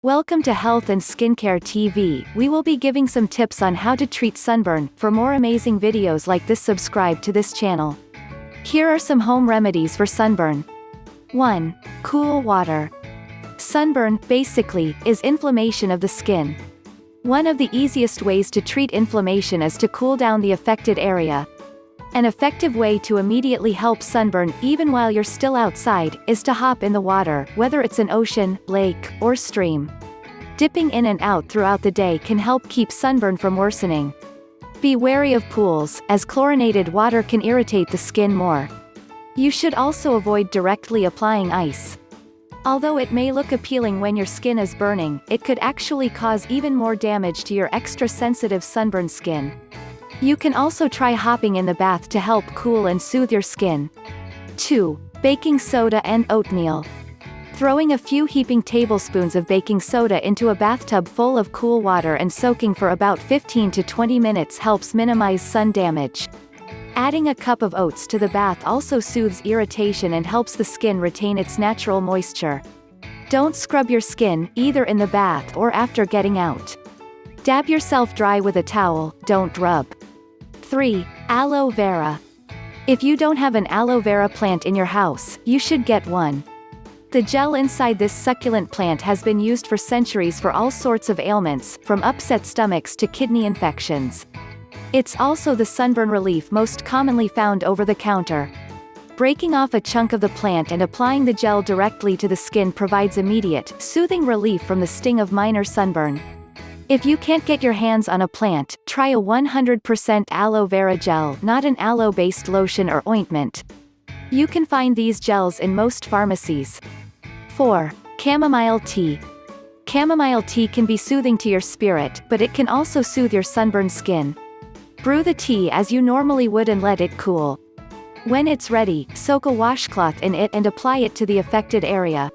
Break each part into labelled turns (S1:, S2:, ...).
S1: Welcome to Health and Skincare TV. We will be giving some tips on how to treat sunburn. For more amazing videos like this, subscribe to this channel. Here are some home remedies for sunburn. 1. Cool water. Sunburn, basically, is inflammation of the skin. One of the easiest ways to treat inflammation is to cool down the affected area. An effective way to immediately help sunburn, even while you're still outside, is to hop in the water, whether it's an ocean, lake, or stream. Dipping in and out throughout the day can help keep sunburn from worsening. Be wary of pools, as chlorinated water can irritate the skin more. You should also avoid directly applying ice. Although it may look appealing when your skin is burning, it could actually cause even more damage to your extra sensitive sunburned skin. You can also try hopping in the bath to help cool and soothe your skin. 2. Baking soda and oatmeal. Throwing a few heaping tablespoons of baking soda into a bathtub full of cool water and soaking for about 15 to 20 minutes helps minimize sun damage. Adding a cup of oats to the bath also soothes irritation and helps the skin retain its natural moisture. Don't scrub your skin, either in the bath or after getting out. Dab yourself dry with a towel, don't rub. 3. Aloe vera. If you don't have an aloe vera plant in your house, you should get one. The gel inside this succulent plant has been used for centuries for all sorts of ailments, from upset stomachs to kidney infections. It's also the sunburn relief most commonly found over the counter. Breaking off a chunk of the plant and applying the gel directly to the skin provides immediate, soothing relief from the sting of minor sunburn. If you can't get your hands on a plant, try a 100% aloe vera gel, not an aloe-based lotion or ointment. You can find these gels in most pharmacies. 4. Chamomile tea. Chamomile tea can be soothing to your spirit, but it can also soothe your sunburned skin. Brew the tea as you normally would and let it cool. When it's ready, soak a washcloth in it and apply it to the affected area.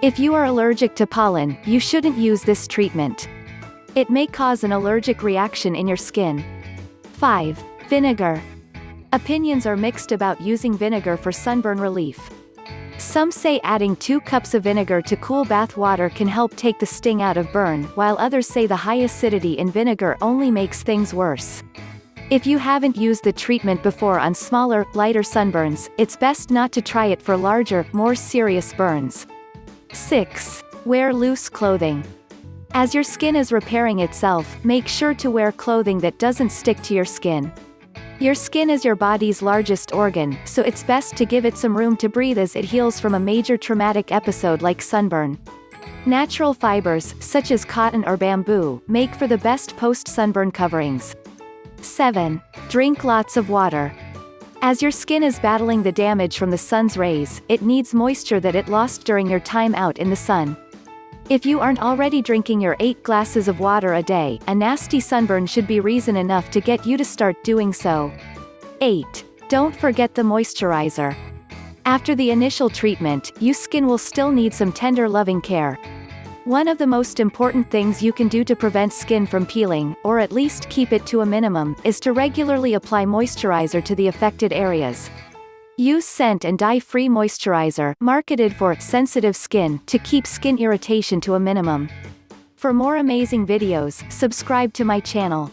S1: If you are allergic to pollen, you shouldn't use this treatment. It may cause an allergic reaction in your skin. 5. Vinegar. Opinions are mixed about using vinegar for sunburn relief. Some say adding 2 cups of vinegar to cool bath water can help take the sting out of burn, while others say the high acidity in vinegar only makes things worse. If you haven't used the treatment before on smaller, lighter sunburns, it's best not to try it for larger, more serious burns. 6. Wear loose clothing. As your skin is repairing itself, make sure to wear clothing that doesn't stick to your skin. Your skin is your body's largest organ, so it's best to give it some room to breathe as it heals from a major traumatic episode like sunburn. Natural fibers, such as cotton or bamboo, make for the best post-sunburn coverings. 7. Drink lots of water. As your skin is battling the damage from the sun's rays, it needs moisture that it lost during your time out in the sun. If you aren't already drinking your 8 glasses of water a day, a nasty sunburn should be reason enough to get you to start doing so. 8. Don't forget the moisturizer. After the initial treatment, your skin will still need some tender loving care. One of the most important things you can do to prevent skin from peeling, or at least keep it to a minimum, is to regularly apply moisturizer to the affected areas. Use scent and dye-free moisturizer, marketed for sensitive skin, to keep skin irritation to a minimum. For more amazing videos, subscribe to my channel.